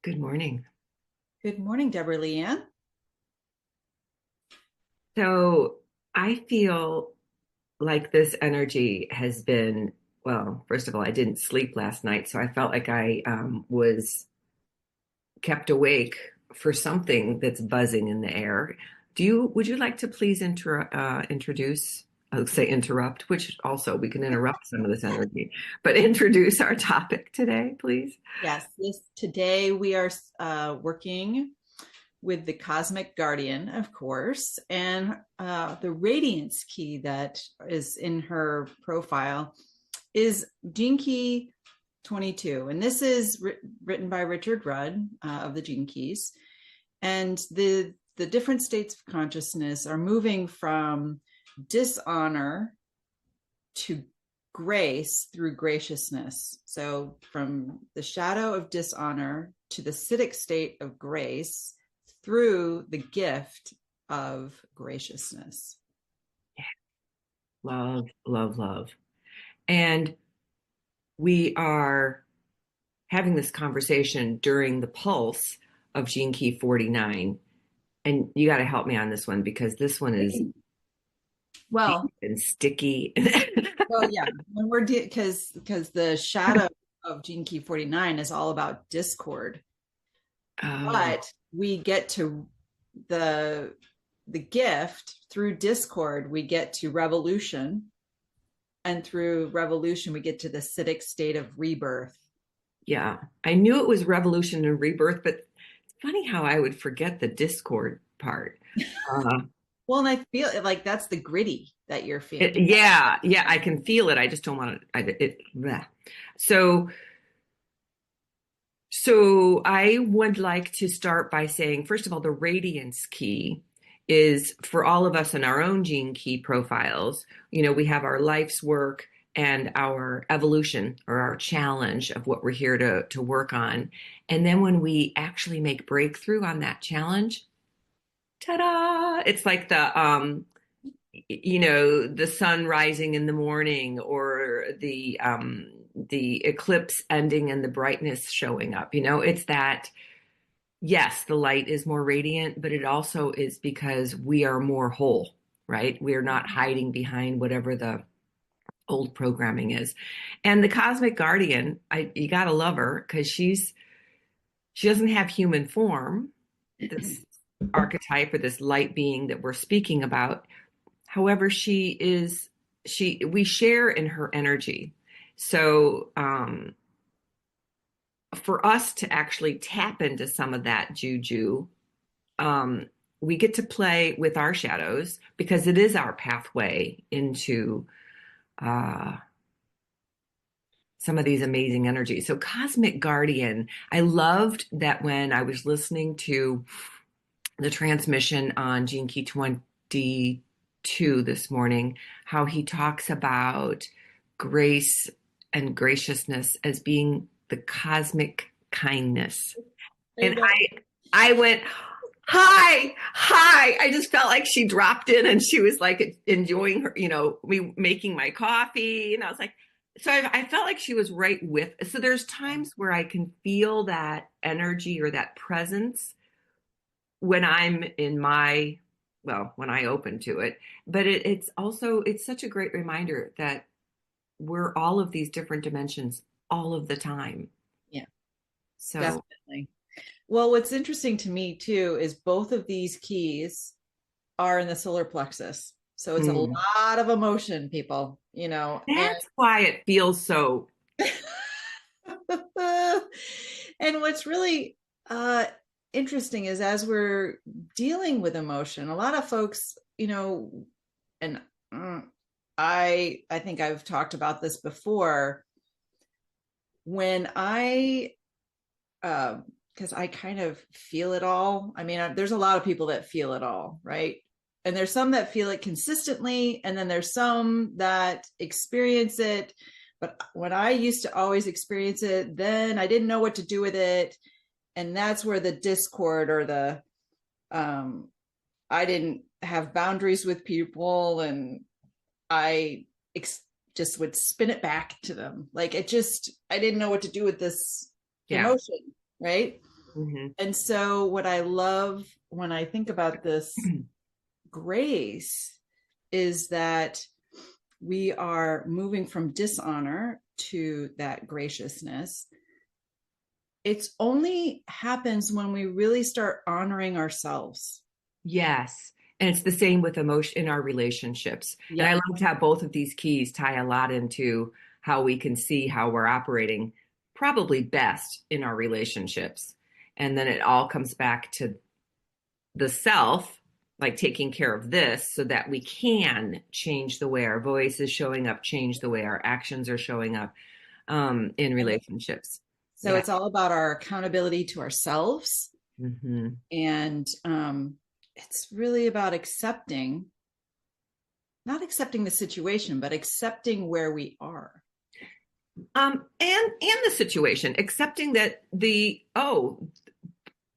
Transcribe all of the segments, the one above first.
Good morning. Good morning, Deborah, LeeAnn. So I feel like this energy has been, well, first of all, I didn't sleep last night, so I felt like I was kept awake for something that's buzzing in the air. Would you like to please introduce, I'll say interrupt, which also we can interrupt some of this energy, but introduce our topic today, please? Yes, today we are working with the Cosmic Guardian, of course, and the Radiance key that is in her profile is Gene Key 22. And this is written by Richard Rudd of the Gene Keys. And the different states of consciousness are moving from dishonor to grace through graciousness. So from the shadow of dishonor to the acidic state of grace through the gift of graciousness. Love, love, love. And we are having this conversation during the pulse of Gene Key 49. And you got to help me on this one because this one is Well, deep and sticky. well, yeah, when we're because the shadow of Gene Key 49 is all about discord, Oh, but we get to the the gift through discord. We get to revolution, and through revolution, we get to the acidic state of rebirth. yeah. I knew it was revolution and rebirth, but it's funny how I would forget the discord part. Uh, Well, and I feel like that's the gritty that you're feeling. yeah, yeah, I can feel it. I just don't want to. Bleh. So, so I would like to start by saying, first of all, the radiance key is for all of us in our own gene key profiles. You know, we have our life's work and our evolution or our challenge of what we're here to work on. And then when we actually make breakthrough on that challenge, ta-da! It's like the sun rising in the morning or the eclipse ending and the brightness showing up. It's that, yes, the light is more radiant, but it also is because we are more whole, right? We are not hiding behind whatever the old programming is. And the cosmic guardian, you gotta love her because she doesn't have human form, this archetype or this light being that we're speaking about. However, we share in her energy. So, for us to actually tap into some of that juju, um, we get to play with our shadows because it is our pathway into uh, some of these amazing energies. So, Cosmic Guardian, I loved that when I was listening to the transmission on Gene Key 22 this morning, how he talks about grace and graciousness as being the cosmic kindness. I And know. I went, hi, hi. I just felt like she dropped in and she was like enjoying her, me making my coffee. And I was like, so I felt like she was right with. So there's times where I can feel that energy or that presence when I'm in when I open to it. But it's such a great reminder that we're all of these different dimensions all of the time. Yeah, So, definitely. Well, what's interesting to me too is both of these keys are in the solar plexus. So it's a mm, lot of emotion, people, that's why it feels so. and what's really interesting is as we're dealing with emotion, a lot of folks, and I think I've talked about this before. When because I kind of feel it all. I mean, there's a lot of people that feel it all, right? And there's some that feel it consistently, and then there's some that experience it. But when I used to always experience it, then I didn't know what to do with it. And that's where the discord or um, I didn't have boundaries with people, and I just would spin it back to them. Like I didn't know what to do with this Yeah. emotion, right? Mm-hmm. And so what I love when I think about this grace is that we are moving from dishonor to that graciousness. It's only happens when we really start honoring ourselves. Yes. And it's the same with emotion in our relationships. And I Yeah. love how both of these keys tie a lot into how we can see how we're operating probably best in our relationships. And then it all comes back to the self, like taking care of this so that we can change the way our voice is showing up, change the way our actions are showing up in relationships. So Yeah. it's all about our accountability to ourselves. Mm-hmm. And it's really about accepting, not accepting the situation, but accepting where we are. And the situation, accepting that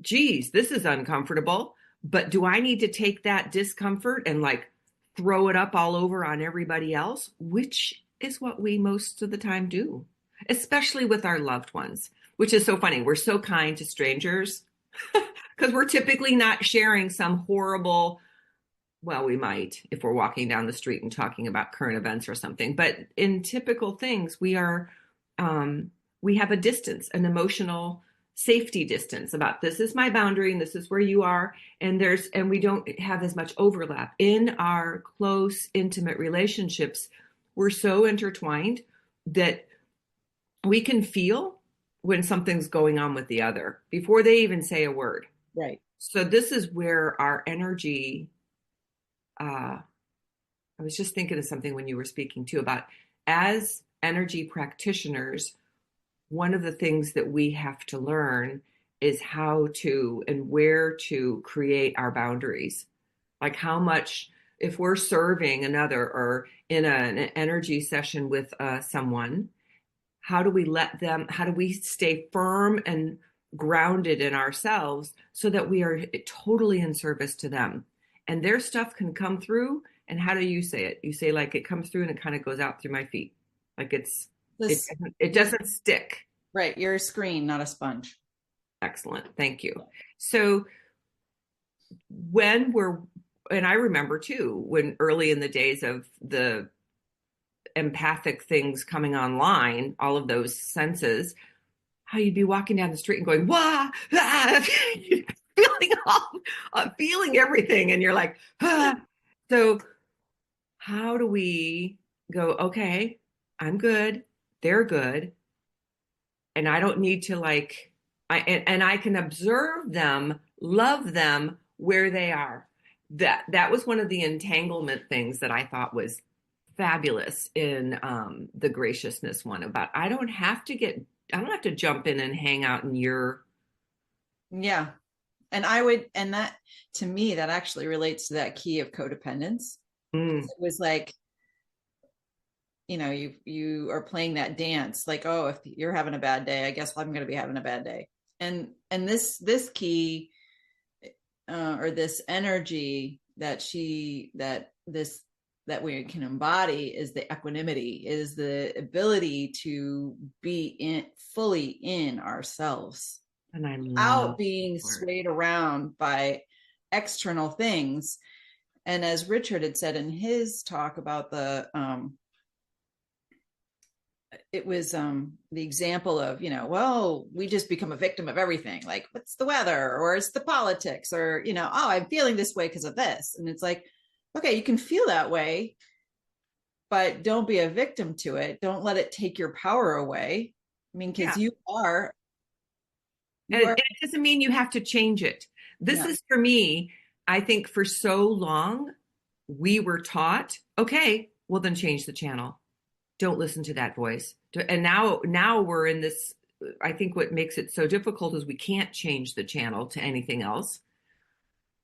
geez, this is uncomfortable, but do I need to take that discomfort and like throw it up all over on everybody else? Which is what we most of the time do, especially with our loved ones, which is so funny. We're so kind to strangers because we're typically not sharing some horrible, well, we might if we're walking down the street and talking about current events or something, but in typical things, um, we have a distance, an emotional safety distance about this is my boundary and this is where you are. And we don't have as much overlap in our close, intimate relationships. We're so intertwined that we can feel when something's going on with the other before they even say a word. Right. So this is where our energy, I was just thinking of something when you were speaking too about as energy practitioners, one of the things that we have to learn is how to and where to create our boundaries. Like how much, if we're serving another or in an energy session with someone, how do we stay firm and grounded in ourselves so that we are totally in service to them? And their stuff can come through. And how do you say it? You say like it comes through and it kind of goes out through my feet. Like This, it doesn't stick. right. You're a screen, not a sponge. Excellent. Thank you. So when we're, and I remember too, when early in the days of the empathic things coming online, all of those senses, how you'd be walking down the street and going, wah, ah, feeling everything. And you're like, ah. So how do we go, okay, I'm good, they're good, and I don't need to and I can observe them, love them where they are. That was one of the entanglement things that I thought was fabulous in the graciousness one about I don't have to jump in and hang out in your. Yeah. And that to me, that actually relates to that key of codependence. Mm, It was like, you are playing that dance, like, oh, if you're having a bad day, I guess I'm going to be having a bad day. And this key, or this energy that we can embody is the equanimity, is the ability to be fully in ourselves and I without love being that word. swayed around by external things. And as Richard had said in his talk about it was the example of, well, we just become a victim of everything, like what's the weather, or it's the politics, or oh, I'm feeling this way because of this. And it's like, okay, you can feel that way, but don't be a victim to it. Don't let it take your power away. I mean, because Yeah. you are And you are it doesn't mean you have to change it. This Yeah. is for me, I think for so long, we were taught, okay, well then change the channel. Don't listen to that voice. And now we're in this, I think what makes it so difficult is we can't change the channel to anything else.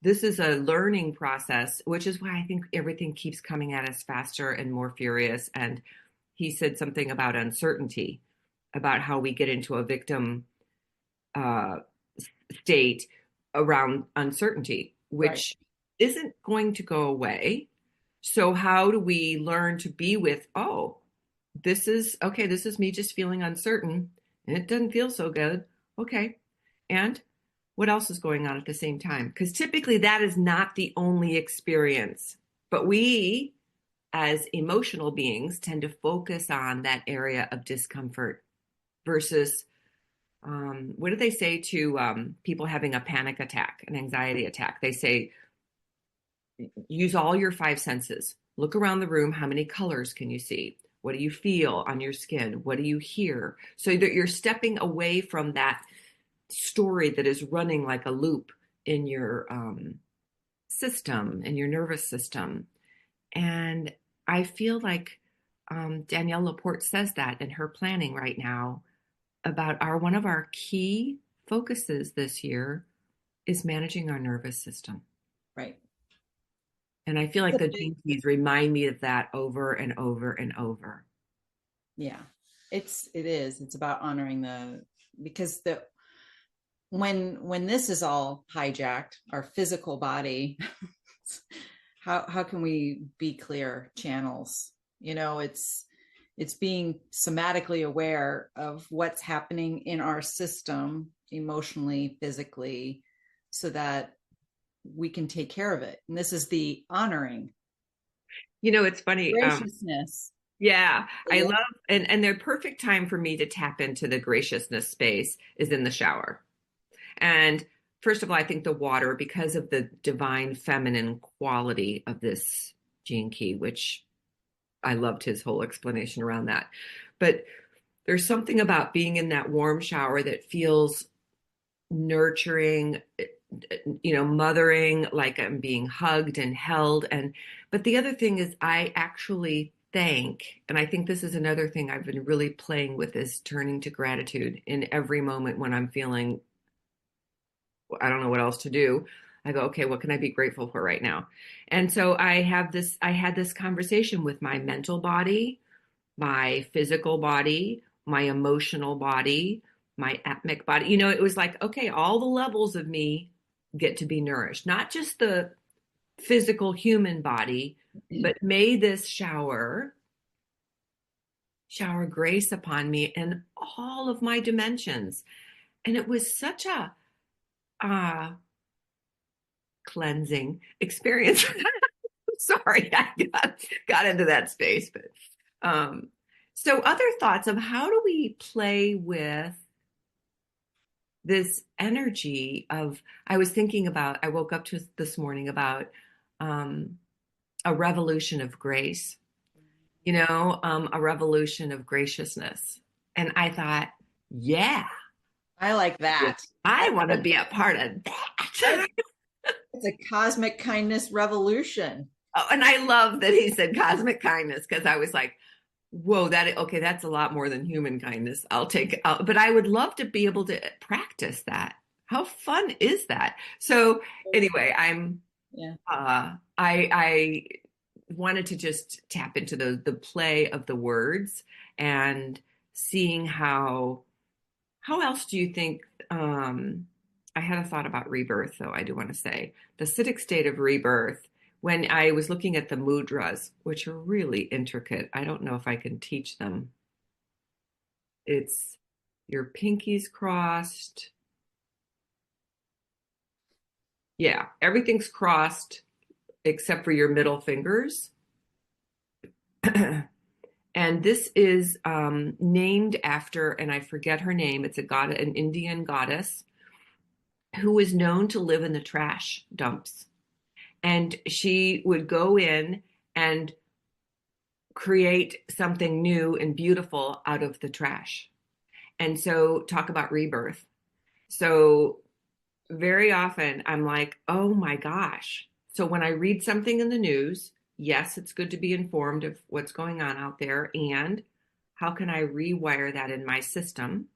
This is a learning process, which is why I think everything keeps coming at us faster and more furious. And he said something about uncertainty, about how we get into a victim uh, state around uncertainty, Right. which isn't going to go away. So, how do we learn to be with, oh, this is okay, this is me just feeling uncertain and it doesn't feel so good. Okay. And what else is going on at the same time? Because typically that is not the only experience. But we, as emotional beings, tend to focus on that area of discomfort versus what do they say to people having a panic attack, an anxiety attack? They say, use all your five senses. Look around the room. How many colors can you see? What do you feel on your skin? What do you hear? So that you're stepping away from that story that is running like a loop in your system, in your nervous system. And I feel like Danielle Laporte says that in her planning right now about one of our key focuses this year is managing our nervous system. Right. And I feel like the Gene Keys remind me of that over and over and over. Yeah, it is. It's about honoring because when this is all hijacked, our physical body, how can we be clear channels? It's being somatically aware of what's happening in our system, emotionally, physically, so that we can take care of it. And this is the honoring. It's funny. Graciousness. Yeah, I love, and the perfect time for me to tap into the graciousness space is in the shower. And first of all, I think the water, because of the divine feminine quality of this gene key, which I loved his whole explanation around that. But there's something about being in that warm shower that feels nurturing, mothering, like I'm being hugged and held. But the other thing is I actually and I think this is another thing I've been really playing with, is turning to gratitude in every moment when I'm feeling, I don't know what else to do. I go, okay, what can I be grateful for right now? And so I had this conversation with my mental body, my physical body, my emotional body, my atmic body. It was like, okay, all the levels of me get to be nourished, not just the physical human body, but may this shower grace upon me in all of my dimensions. And it was such a cleansing experience. Sorry, I got into that space, but so other thoughts of how do we play with this energy of, I woke up to this morning about a revolution of grace, a revolution of graciousness. And I thought, yeah, I like that. I want to be a part of that. It's a cosmic kindness revolution. Oh, and I love that he said cosmic kindness, because I was like, whoa, that's a lot more than human kindness. But I would love to be able to practice that. How fun is that? So anyway, I wanted to just tap into the play of the words and seeing how else do you think, I had a thought about rebirth, though, I do want to say. The Siddhic state of rebirth, when I was looking at the mudras, which are really intricate, I don't know if I can teach them. It's your pinkies crossed. Yeah, everything's crossed except for your middle fingers. And this is named after, and I forget her name, it's an Indian goddess who was known to live in the trash dumps. And she would go in and create something new and beautiful out of the trash. And so talk about rebirth. So very often I'm like, oh my gosh. So when I read something in the news, yes, it's good to be informed of what's going on out there. And how can I rewire that in my system?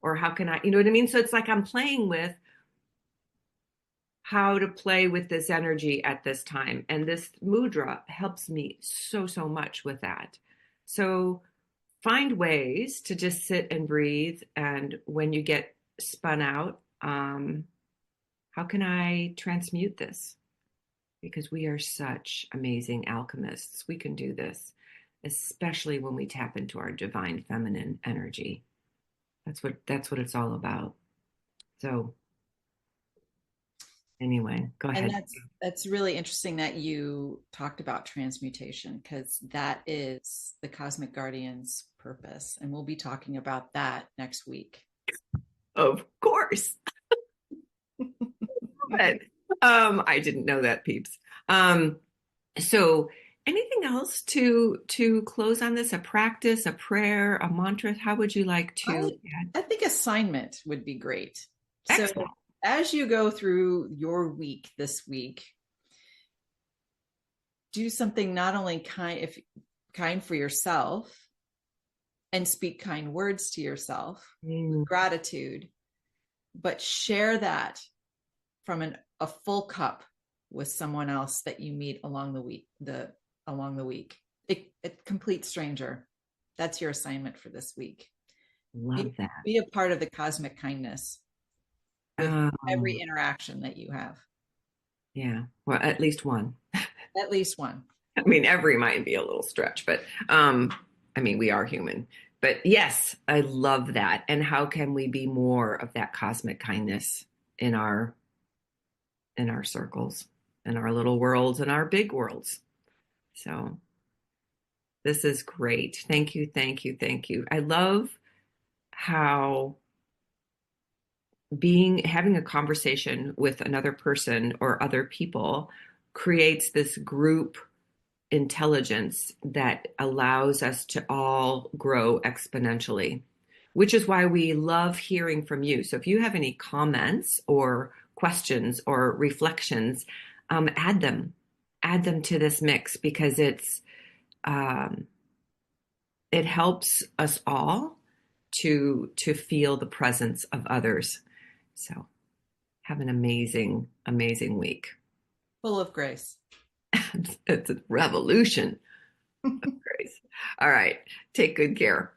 Or how can I, you know what I mean? So it's like I'm playing with how to play with this energy at this time. And this mudra helps me so much with that. So find ways to just sit and breathe. And when you get spun out, how can I transmute this? Because we are such amazing alchemists. We can do this, especially when we tap into our divine feminine energy. That's what it's all about. So Anyway, go And ahead. that's really interesting that you talked about transmutation, because that is the cosmic guardian's purpose, and we'll be talking about that next week. Of course. But I didn't know that, peeps. So anything else to close on this? A practice, a prayer, a mantra? How would you like to I add? I think assignment would be great. So Excellent. as you go through your week this week, do something not only kind for yourself and speak kind words to yourself with Mm, gratitude, but share that from a full cup with someone else that you meet along the week. A complete stranger. That's your assignment for this week. love that. Be a part of the cosmic kindness with every Um, interaction that you have. yeah. Well, at least one. At least one. I mean, every might be a little stretch, but I mean, we are human. But yes, I love that. And how can we be more of that cosmic kindness in our circles, in our little worlds, in our big worlds? So this is great. Thank you, thank you, thank you. I love how having a conversation with another person or other people creates this group intelligence that allows us to all grow exponentially, which is why we love hearing from you. So if you have any comments or questions or reflections, add them to this mix, because um, it helps us all to feel the presence of others. So have an amazing, amazing week. Full of grace. It's a revolution of grace. All right. Take good care.